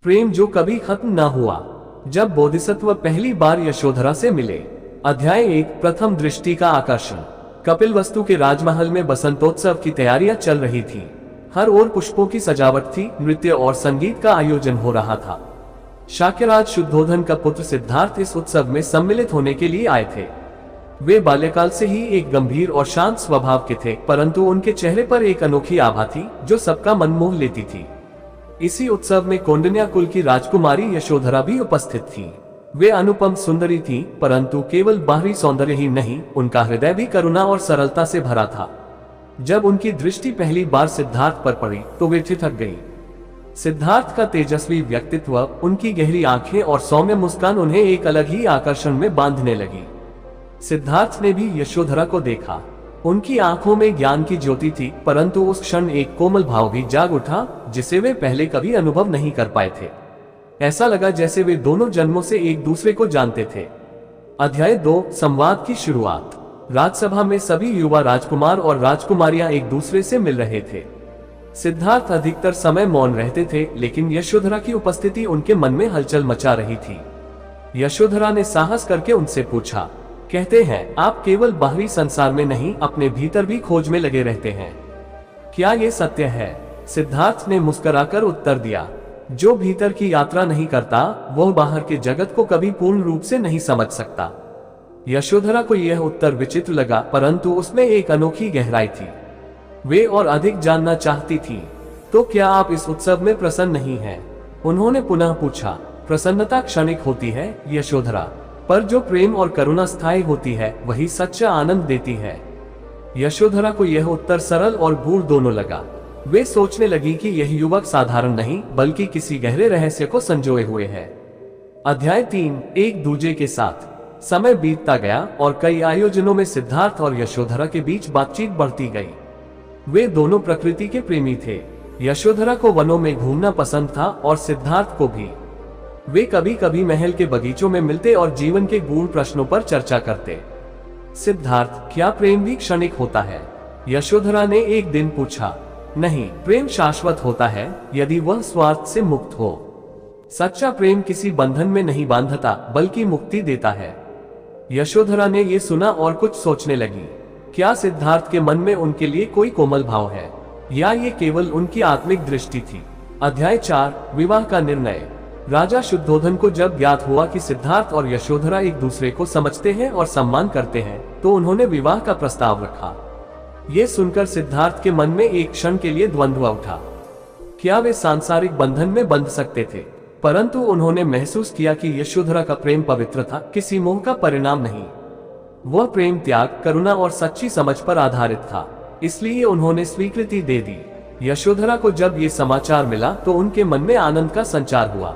प्रेम जो कभी खत्म न हुआ। जब बोधिसत्व पहली बार यशोधरा से मिले। अध्याय 1, प्रथम दृष्टि का आकर्षण। कपिलवस्तु के राजमहल में बसंतोत्सव की तैयारियां चल रही थी। हर ओर पुष्पों की सजावट थी, नृत्य और संगीत का आयोजन हो रहा था। शाक्यराज शुद्धोधन का पुत्र सिद्धार्थ इस उत्सव में सम्मिलित होने के लिए आए थे। वे बाल्यकाल से ही एक गंभीर और शांत स्वभाव के थे, परंतु उनके चेहरे पर एक अनोखी आभा थी जो सबका मन मोह लेती थी। इसी उत्सव में कौंडिन्य कुल की राजकुमारी यशोधरा भी उपस्थित थी। वे अनुपम सुंदरी थी, परंतु केवल बाहरी सौंदर्य ही नहीं, उनका हृदय भी करुणा और सरलता से भरा था। जब उनकी दृष्टि पहली बार सिद्धार्थ पर पड़ी तो वे ठिठक गई। सिद्धार्थ का तेजस्वी व्यक्तित्व, उनकी गहरी आंखें और सौम्य मुस्कान उन्हें एक अलग ही आकर्षण में बांधने लगी। सिद्धार्थ ने भी यशोधरा को देखा। उनकी आंखों में ज्ञान की ज्योति थी, परंतु उस क्षण एक कोमल भाव भी जाग उठा जिसे वे पहले कभी अनुभव नहीं कर पाए थे। ऐसा लगा जैसे वे दोनों जन्मों से एक दूसरे को जानते थे। अध्याय 2, संवाद की शुरुआत। राजसभा में सभी युवा राजकुमार और राजकुमारियां एक दूसरे से मिल रहे थे। सिद्धार्थ अधिकतर समय मौन रहते थे, लेकिन यशोधरा की उपस्थिति उनके मन में हलचल मचा रही थी। यशोधरा ने साहस करके उनसे पूछा, कहते हैं आप केवल बाहरी संसार में नहीं, अपने भीतर भी खोज में लगे रहते हैं। क्या ये सत्य है? सिद्धार्थ ने मुस्कुराकर उत्तर दिया, जो भीतर की यात्रा नहीं करता वह बाहर के जगत को कभी पूर्ण रूप से नहीं समझ सकता। यशोधरा को यह उत्तर विचित्र लगा, परंतु उसमें एक अनोखी गहराई थी। वे और अधिक जानना चाहती थी। तो क्या आप इस उत्सव में प्रसन्न नहीं हैं? उन्होंने पुनः पूछा। प्रसन्नता क्षणिक होती है यशोधरा, पर जो प्रेम और करुणा स्थायी होती है वही सच्चा आनंद देती है। यशोधरा को यह उत्तर सरल और गूढ़ दोनों लगा। वे सोचने लगी कि यह युवक साधारण नहीं बल्कि किसी गहरे रहस्य को संजोए हुए है। अध्याय 3, एक दूजे के साथ। समय बीतता गया और कई आयोजनों में सिद्धार्थ और यशोधरा के बीच बातचीत बढ़ती गई। वे दोनों प्रकृति के प्रेमी थे। यशोधरा को वनों में घूमना पसंद था और सिद्धार्थ को भी। वे कभी कभी महल के बगीचों में मिलते और जीवन के गूढ़ प्रश्नों पर चर्चा करते। सिद्धार्थ, क्या प्रेम भी क्षणिक होता है? यशोधरा ने एक दिन पूछा। नहीं, प्रेम शाश्वत होता है यदि वह स्वार्थ से मुक्त हो। सच्चा प्रेम किसी बंधन में नहीं बांधता बल्कि मुक्ति देता है। यशोधरा ने ये सुना और कुछ सोचने लगी। क्या सिद्धार्थ के मन में उनके लिए कोई कोमल भाव है या ये केवल उनकी आत्मिक दृष्टि थी? अध्याय 4, विवाह का निर्णय। राजा शुद्धोधन को जब ज्ञात हुआ कि सिद्धार्थ और यशोधरा एक दूसरे को समझते हैं और सम्मान करते हैं, तो उन्होंने विवाह का प्रस्ताव रखा। ये सुनकर सिद्धार्थ के मन में एक क्षण के लिए द्वंद्व उठा। क्या वे सांसारिक बंधन में बंध सकते थे? परंतु उन्होंने महसूस किया कि यशोधरा का प्रेम पवित्र था, किसी मोह का परिणाम नहीं। वह प्रेम त्याग, करुणा और सच्ची समझ पर आधारित था, इसलिए उन्होंने स्वीकृति दे दी। यशोधरा को जब ये समाचार मिला तो उनके मन में आनंद का संचार हुआ,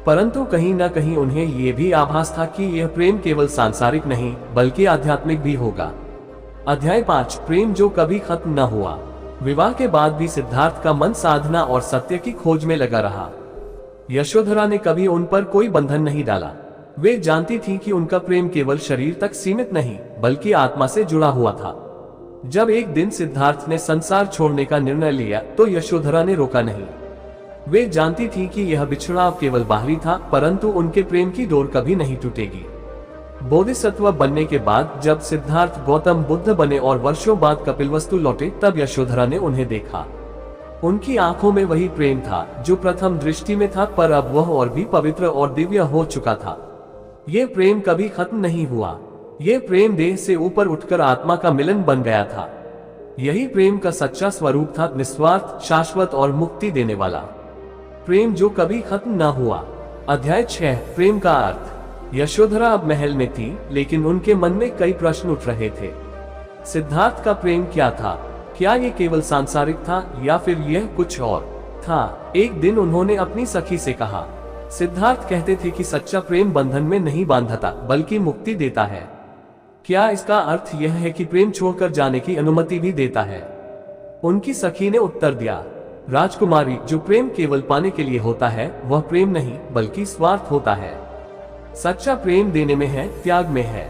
परंतु कहीं न कहीं उन्हें यह भी आभास था कि यह प्रेम केवल सांसारिक नहीं बल्कि आध्यात्मिक भी होगा। अध्याय 5, प्रेम जो कभी खत्म न हुआ। विवाह के बाद भी सिद्धार्थ का मन साधना और सत्य की खोज में लगा रहा। यशोधरा ने कभी उन पर कोई बंधन नहीं डाला। वे जानती थी कि उनका प्रेम केवल शरीर तक सीमित नहीं बल्कि आत्मा से जुड़ा हुआ था। जब एक दिन सिद्धार्थ ने संसार छोड़ने का निर्णय लिया तो यशोधरा ने रोका नहीं। वे जानती थी कि यह बिछड़ाव केवल बाहरी था, परंतु उनके प्रेम की डोर कभी नहीं टूटेगी। बोधिसत्व बनने के बाद जब सिद्धार्थ गौतम बुद्ध बने और वर्षों बाद कपिलवस्तु लौटे, तब यशोधरा ने उन्हें देखा। उनकी आंखों में वही प्रेम था जो प्रथम दृष्टि में था, पर अब वह और भी पवित्र और दिव्य हो चुका था। ये प्रेम कभी खत्म नहीं हुआ। ये प्रेम देह से ऊपर उठकर आत्मा का मिलन बन गया था। यही प्रेम का सच्चा स्वरूप था, निस्वार्थ, शाश्वत और मुक्ति देने वाला प्रेम जो कभी खत्म न हुआ। अध्याय 6, प्रेम का अर्थ। यशोधरा अब महल में थी, लेकिन उनके मन में कई प्रश्न उठ रहे थे। सिद्धार्थ का प्रेम क्या था? क्या ये केवल सांसारिक था या फिर यह कुछ और था? एक दिन उन्होंने अपनी सखी से कहा, सिद्धार्थ कहते थे कि सच्चा प्रेम बंधन में नहीं बांधता बल्कि मुक्ति देता है। क्या इसका अर्थ यह है कि प्रेम छोड़कर जाने की अनुमति भी देता है? उनकी सखी ने उत्तर दिया, राजकुमारी, जो प्रेम केवल पाने के लिए होता है वह प्रेम नहीं बल्कि स्वार्थ होता है। सच्चा प्रेम देने में है, त्याग में है।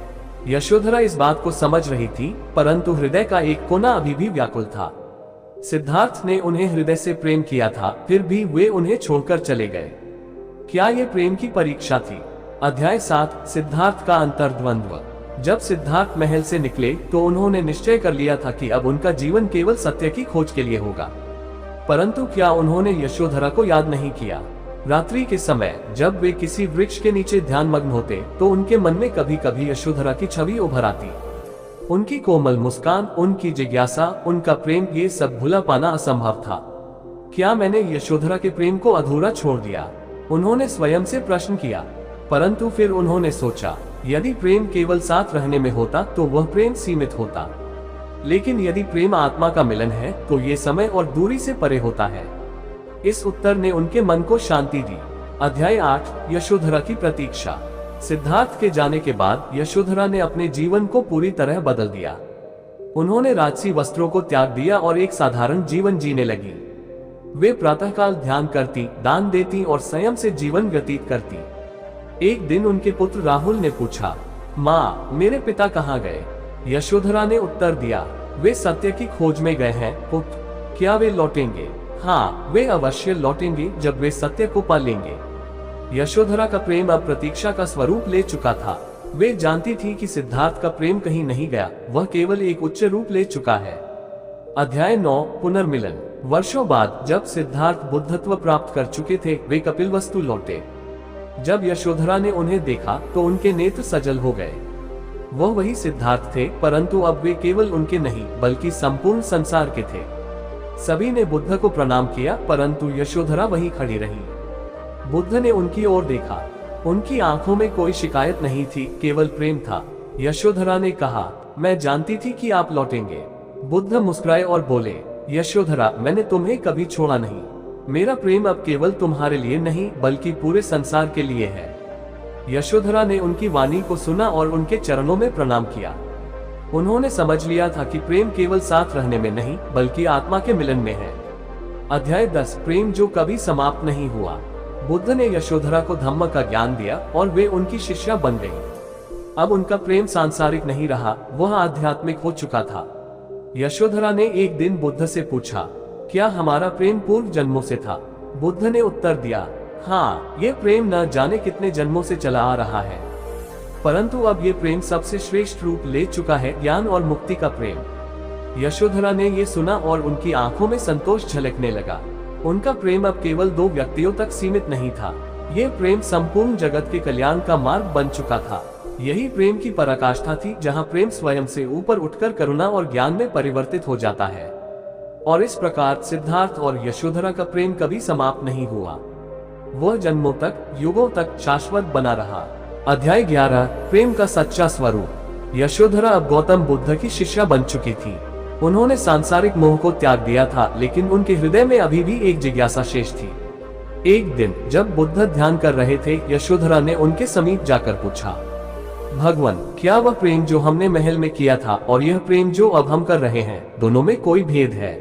यशोधरा इस बात को समझ रही थी, परंतु हृदय का एक कोना अभी भी व्याकुल था। सिद्धार्थ ने उन्हें हृदय से प्रेम किया था, फिर भी वे उन्हें छोड़कर चले गए। क्या ये प्रेम की परीक्षा थी? अध्याय 7 सिद्धार्थ का अंतर्द्वंद्व। जब सिद्धार्थ महल से निकले तो उन्होंने निश्चय कर लिया था कि अब उनका जीवन केवल सत्य की खोज के लिए होगा। परंतु क्या उन्होंने यशोधरा को याद नहीं किया? रात्रि के समय जब वे किसी वृक्ष के नीचे ध्यान मग्न होते तो उनके मन में कभी कभी यशोधरा की छवि उभर आती। उनकी कोमल मुस्कान, उनकी जिज्ञासा, उनका प्रेम, ये सब भुला पाना असंभव था। क्या मैंने यशोधरा के प्रेम को अधूरा छोड़ दिया? उन्होंने स्वयं से प्रश्न किया। परंतु फिर उन्होंने सोचा, यदि प्रेम केवल साथ रहने में होता तो वह प्रेम सीमित होता, लेकिन यदि प्रेम आत्मा का मिलन है तो ये समय और दूरी से परे होता है। इस उत्तर ने उनके मन को शांति दी। अध्याय 8 यशोधरा की प्रतीक्षा। सिद्धार्थ के जाने के बाद यशोधरा ने अपने जीवन को पूरी तरह बदल दिया। उन्होंने राजसी वस्त्रों को त्याग दिया और एक साधारण जीवन जीने लगी। वे प्रातःकाल ध्यान करती, दान देती और संयम से जीवन व्यतीत करती। एक दिन उनके पुत्र राहुल ने पूछा, माँ, मेरे पिता कहाँ गए? यशोधरा ने उत्तर दिया, वे सत्य की खोज में गए हैं पुत्र। क्या वे लौटेंगे? हाँ, वे अवश्य लौटेंगे जब वे सत्य को पा लेंगे। यशोधरा का प्रेम अब प्रतीक्षा का स्वरूप ले चुका था। वे जानती थी कि सिद्धार्थ का प्रेम कहीं नहीं गया, वह केवल एक उच्च रूप ले चुका है। अध्याय 9 पुनर्मिलन। वर्षों बाद जब सिद्धार्थ बुद्धत्व प्राप्त कर चुके थे, वे कपिलवस्तु लौटे। जब यशोधरा ने उन्हें देखा तो उनके नेत्र सजल हो गए। वह वही सिद्धार्थ थे, परंतु अब वे केवल उनके नहीं बल्कि संपूर्ण संसार के थे। सभी ने बुद्ध को प्रणाम किया, परंतु यशोधरा वहीं खड़ी रही। बुद्ध ने उनकी ओर देखा। उनकी आंखों में कोई शिकायत नहीं थी, केवल प्रेम था। यशोधरा ने कहा, मैं जानती थी कि आप लौटेंगे। बुद्ध मुस्कुराए और बोले, यशोधरा, मैंने तुम्हें कभी छोड़ा नहीं। मेरा प्रेम अब केवल तुम्हारे लिए नहीं बल्कि पूरे संसार के लिए है। यशोधरा ने उनकी वाणी को सुना और उनके चरणों में प्रणाम किया। उन्होंने समझ लिया था कि प्रेम केवल साथ रहने में नहीं बल्कि आत्मा के मिलन में है। अध्याय 10 प्रेम जो कभी समाप्त नहीं हुआ। बुद्ध ने यशोधरा को धम्म का ज्ञान दिया और वे उनकी शिष्या बन गई। अब उनका प्रेम सांसारिक नहीं रहा, वह आध्यात्मिक हो चुका था। यशोधरा ने एक दिन बुद्ध से पूछा, क्या हमारा प्रेम पूर्व जन्मों से था? बुद्ध ने उत्तर दिया, हाँ, ये प्रेम न जाने कितने जन्मों से चला आ रहा है, परंतु अब ये प्रेम सबसे श्रेष्ठ रूप ले चुका है, ज्ञान और मुक्ति का प्रेम। यशोधरा ने ये सुना और उनकी आंखों में संतोष झलकने लगा। उनका प्रेम अब केवल 2 व्यक्तियों तक सीमित नहीं था, ये प्रेम संपूर्ण जगत के कल्याण का मार्ग बन चुका था। यही प्रेम की पराकाष्ठा थी, जहाँ प्रेम स्वयं से ऊपर उठकर करुणा और ज्ञान में परिवर्तित हो जाता है। और इस प्रकार सिद्धार्थ और यशोधरा का प्रेम कभी समाप्त नहीं हुआ, वह जन्मों तक, युगों तक शाश्वत बना रहा। अध्याय 11 प्रेम का सच्चा स्वरूप। यशोधरा अब गौतम बुद्ध की शिष्या बन चुकी थी। उन्होंने सांसारिक मोह को त्याग दिया था, लेकिन उनके हृदय में अभी भी एक जिज्ञासा शेष थी। एक दिन जब बुद्ध ध्यान कर रहे थे, यशोधरा ने उनके समीप जाकर पूछा, भगवान, क्या वह प्रेम जो हमने महल में किया था और यह प्रेम जो अब हम कर रहे हैं, दोनों में कोई भेद है?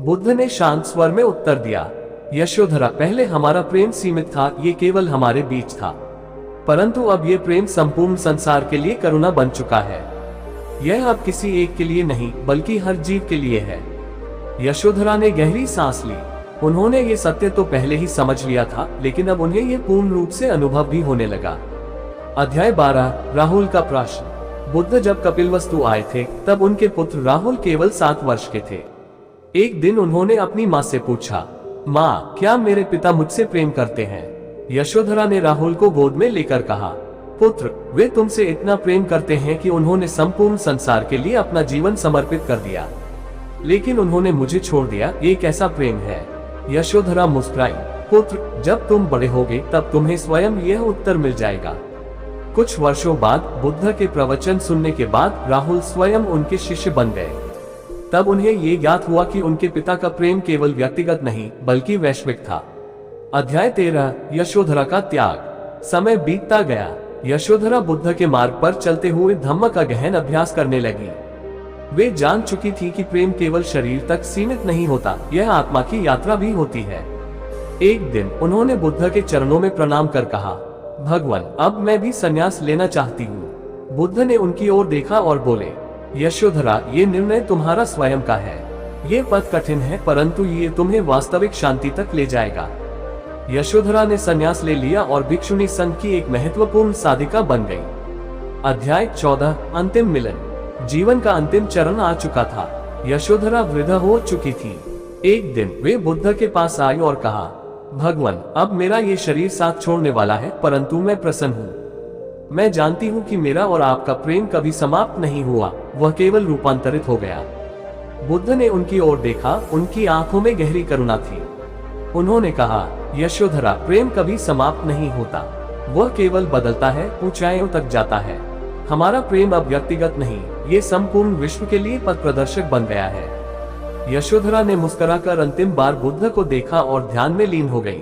बुद्ध ने शांत स्वर में उत्तर दिया, यशोधरा, पहले हमारा प्रेम सीमित था, ये केवल हमारे बीच था, परंतु अब ये प्रेम संपूर्ण संसार के लिए करुणा बन चुका है। यह अब किसी एक के लिए नहीं बल्कि हर जीव के लिए है। यशोधरा ने गहरी सांस ली। उन्होंने ये सत्य तो पहले ही समझ लिया था, लेकिन अब उन्हें ये पूर्ण रूप से अनुभव भी होने लगा। अध्याय 12 राहुल का प्रश्न। बुद्ध जब कपिलवस्तु आए थे तब उनके पुत्र राहुल केवल 7 वर्ष के थे। एक दिन उन्होंने अपनी माँ से पूछा, माँ, क्या मेरे पिता मुझसे प्रेम करते हैं? यशोधरा ने राहुल को गोद में लेकर कहा, पुत्र, वे तुमसे इतना प्रेम करते हैं कि उन्होंने संपूर्ण संसार के लिए अपना जीवन समर्पित कर दिया, लेकिन उन्होंने मुझे छोड़ दिया, ये कैसा प्रेम है? यशोधरा मुस्कुराई, पुत्र, जब तुम बड़े होगे तब तुम्हें स्वयं यह उत्तर मिल जाएगा। कुछ वर्षों बाद बुद्ध के प्रवचन सुनने के बाद राहुल स्वयं उनके शिष्य बन गए। तब उन्हें ये ज्ञात हुआ कि उनके पिता का प्रेम केवल व्यक्तिगत नहीं बल्कि वैश्विक था। अध्याय 13 यशोधरा का त्याग। समय बीतता गया। यशोधरा बुद्ध के मार्ग पर चलते हुए धम्म का गहन अभ्यास करने लगी। वे जान चुकी थी कि प्रेम केवल शरीर तक सीमित नहीं होता, यह आत्मा की यात्रा भी होती है। एक दिन उन्होंने बुद्ध के चरणों में प्रणाम कर कहा, भगवान, अब मैं भी संन्यास लेना चाहती हूँ। बुद्ध ने उनकी ओर देखा और बोले, यशोधरा, ये निर्णय तुम्हारा स्वयं का है। ये पथ कठिन है, परंतु ये तुम्हें वास्तविक शांति तक ले जाएगा। यशोधरा ने संन्यास ले लिया और भिक्षुणी संघ की एक महत्वपूर्ण साधिका बन गई। अध्याय 14 अंतिम मिलन। जीवन का अंतिम चरण आ चुका था। यशोधरा वृद्ध हो चुकी थी। एक दिन वे बुद्ध के पास आई और कहा, भगवान, अब मेरा ये शरीर साथ छोड़ने वाला है, परंतु मैं प्रसन्न हूँ। मैं जानती हूँ कि मेरा और आपका प्रेम कभी समाप्त नहीं हुआ, वह केवल रूपांतरित हो गया। बुद्ध ने उनकी ओर देखा, उनकी आंखों में गहरी करुणा थी। उन्होंने कहा, यशोधरा, प्रेम कभी समाप्त नहीं होता, वह केवल बदलता है, ऊंचाइयों तक जाता है। हमारा प्रेम अब व्यक्तिगत नहीं, ये संपूर्ण विश्व के लिए पथ प्रदर्शक बन गया है। यशोधरा ने मुस्कुराकर अंतिम बार बुद्ध को देखा और ध्यान में लीन हो गई।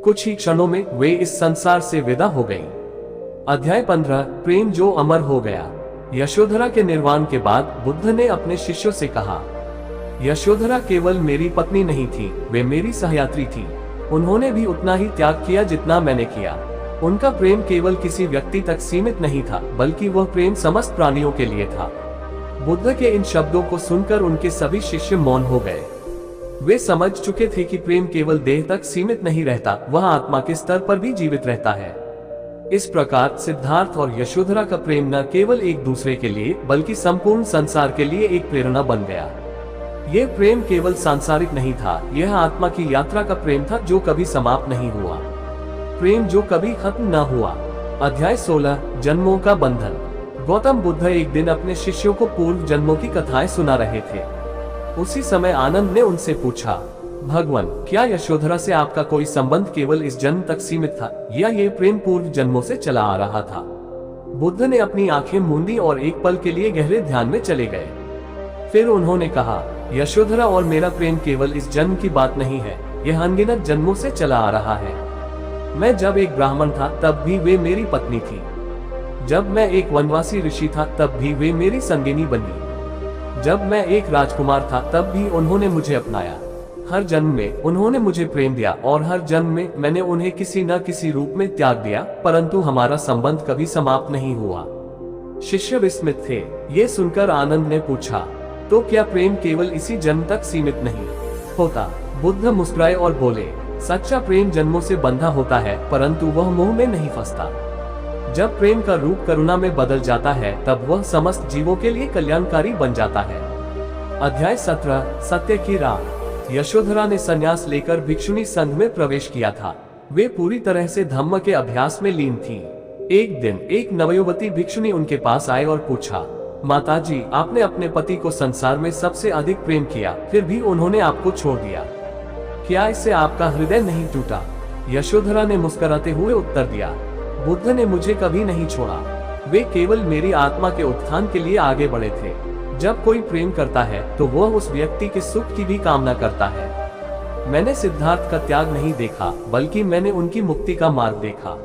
कुछ ही क्षणों में वे इस संसार से विदा हो गई। अध्याय 15 प्रेम जो अमर हो गया। यशोधरा के निर्वाण के बाद बुद्ध ने अपने शिष्यों से कहा, यशोधरा केवल मेरी पत्नी नहीं थी, वे मेरी सहयात्री थी। उन्होंने भी उतना ही त्याग किया जितना मैंने किया। उनका प्रेम केवल किसी व्यक्ति तक सीमित नहीं था, बल्कि वह प्रेम समस्त प्राणियों के लिए था। बुद्ध के इन शब्दों को सुनकर उनके सभी शिष्य मौन हो गए। वे समझ चुके थे कि प्रेम केवल देह तक सीमित नहीं रहता, वह आत्मा के स्तर पर भी जीवित रहता है। इस प्रकार सिद्धार्थ और यशोधरा का प्रेम न केवल एक दूसरे के लिए बल्कि संपूर्ण संसार के लिए एक प्रेरणा बन गया। यह प्रेम केवल सांसारिक नहीं था, यह आत्मा की यात्रा का प्रेम था जो कभी समाप्त नहीं हुआ, प्रेम जो कभी खत्म न हुआ। अध्याय 16 जन्मों का बंधन। गौतम बुद्ध एक दिन अपने शिष्यों को पूर्व जन्मों की कथाएं सुना रहे थे। उसी समय आनंद ने उनसे पूछा, भगवान, क्या यशोधरा से आपका कोई संबंध केवल इस जन्म तक सीमित था या ये प्रेम पूर्व जन्मों से चला आ रहा था? बुद्ध ने अपनी आंखें मूंदी और एक पल के लिए गहरे ध्यान में चले गए। फिर उन्होंने कहा, यशोधरा और मेरा प्रेम केवल इस जन्म की बात नहीं है, यह अनगिनत जन्मों से चला आ रहा है। मैं जब एक ब्राह्मण था तब भी वे मेरी पत्नी थी। जब मैं एक वनवासी ऋषि था तब भी वे मेरी संगिनी बनी। जब मैं एक राजकुमार था तब भी उन्होंने मुझे अपनाया। हर जन्म में उन्होंने मुझे प्रेम दिया और हर जन्म में मैंने उन्हें किसी न किसी रूप में त्याग दिया, परंतु हमारा संबंध कभी समाप्त नहीं हुआ। शिष्य विस्मित थे। ये सुनकर आनंद ने पूछा, तो क्या प्रेम केवल इसी जन्म तक सीमित नहीं होता? बुद्ध मुस्कुराए और बोले, सच्चा प्रेम जन्मों से बंधा होता है, परंतु वह मोह में नहीं फंसता। जब प्रेम का रूप करुणा में बदल जाता है तब वह समस्त जीवों के लिए कल्याणकारी बन जाता है। अध्याय 17 सत्य की राह। यशोधरा ने संन्यास लेकर भिक्षुणी संघ में प्रवेश किया था। वे पूरी तरह से धम्म के अभ्यास में लीन थी। एक दिन एक नवयुवती भिक्षुणी उनके पास आए और पूछा, माताजी, आपने अपने पति को संसार में सबसे अधिक प्रेम किया, फिर भी उन्होंने आपको छोड़ दिया, क्या इससे आपका हृदय नहीं टूटा? यशोधरा ने मुस्कुराते हुए उत्तर दिया, बुद्ध ने मुझे कभी नहीं छोड़ा। वे केवल मेरी आत्मा के उत्थान के लिए आगे बढ़े थे। जब कोई प्रेम करता है तो वह उस व्यक्ति के सुख की भी कामना करता है। मैंने सिद्धार्थ का त्याग नहीं देखा, बल्कि मैंने उनकी मुक्ति का मार्ग देखा।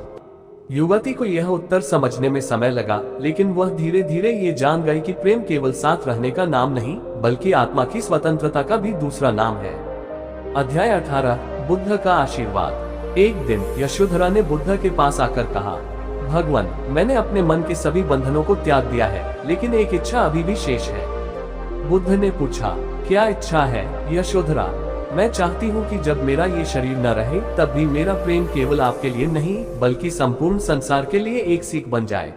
युवती को यह उत्तर समझने में समय लगा, लेकिन वह धीरे धीरे ये जान गई कि प्रेम केवल साथ रहने का नाम नहीं, बल्कि आत्मा की स्वतंत्रता का भी दूसरा नाम है। अध्याय 18 बुद्ध का आशीर्वाद। एक दिन यशोधरा ने बुद्ध के पास आकर कहा, भगवान, मैंने अपने मन के सभी बंधनों को त्याग दिया है, लेकिन एक इच्छा अभी भी शेष है। बुद्ध ने पूछा, क्या इच्छा है? यशोधरा, मैं चाहती हूँ कि जब मेरा ये शरीर न रहे तब भी मेरा प्रेम केवल आपके लिए नहीं, बल्कि संपूर्ण संसार के लिए एक सीख बन जाए।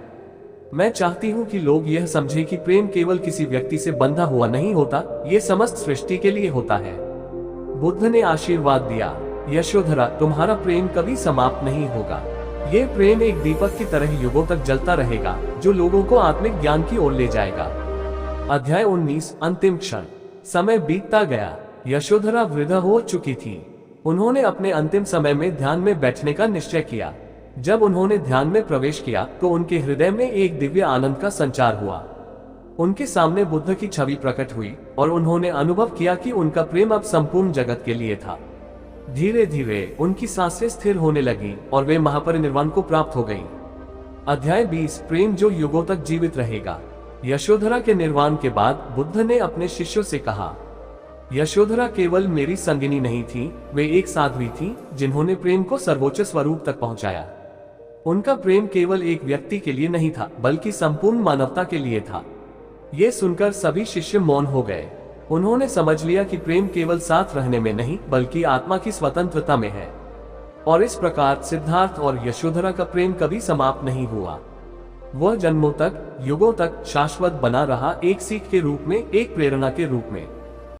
मैं चाहती हूँ कि लोग यह समझे कि प्रेम केवल किसी व्यक्ति से बंधा हुआ नहीं होता, ये समस्त सृष्टि के लिए होता है। बुद्ध ने आशीर्वाद दिया, यशोधरा, तुम्हारा प्रेम कभी समाप्त नहीं होगा। ये प्रेम एक दीपक की तरह युगों तक जलता रहेगा, जो लोगों को आत्मिक ज्ञान की ओर ले जाएगा। अध्याय 19 अंतिम क्षण। समय बीतता गया। यशोधरा वृद्ध हो चुकी थी। उन्होंने अपने अंतिम समय में ध्यान में बैठने का निश्चय किया। जब उन्होंने ध्यान में प्रवेश किया तो उनके हृदय में एक दिव्य आनंद का संचार हुआ। उनके सामने बुद्ध की छवि प्रकट हुई और उन्होंने अनुभव किया कि उनका प्रेम अब संपूर्ण जगत के लिए था। धीरे धीरे उनकी सांसें स्थिर होने लगी और वे महापरिनिर्वाण को प्राप्त हो गईं। अध्याय 20 प्रेम जो युगों तक जीवित रहेगा। यशोधरा के निर्वाण के बाद बुद्ध ने अपने शिष्यों से कहा, यशोधरा केवल मेरी संगिनी नहीं थी, वे एक साध्वी थी जिन्होंने प्रेम को सर्वोच्च स्वरूप तक पहुंचाया। उनका प्रेम केवल एक व्यक्ति के लिए नहीं था, बल्कि संपूर्ण मानवता के लिए था। ये सुनकर सभी शिष्य मौन हो गए। उन्होंने समझ लिया कि प्रेम केवल साथ रहने में नहीं, बल्कि आत्मा की स्वतंत्रता में है। और इस प्रकार सिद्धार्थ और यशोधरा का प्रेम कभी समाप्त नहीं हुआ। वह जन्मों तक, युगों तक शाश्वत बना रहा, एक सीख के रूप में, एक प्रेरणा के रूप में।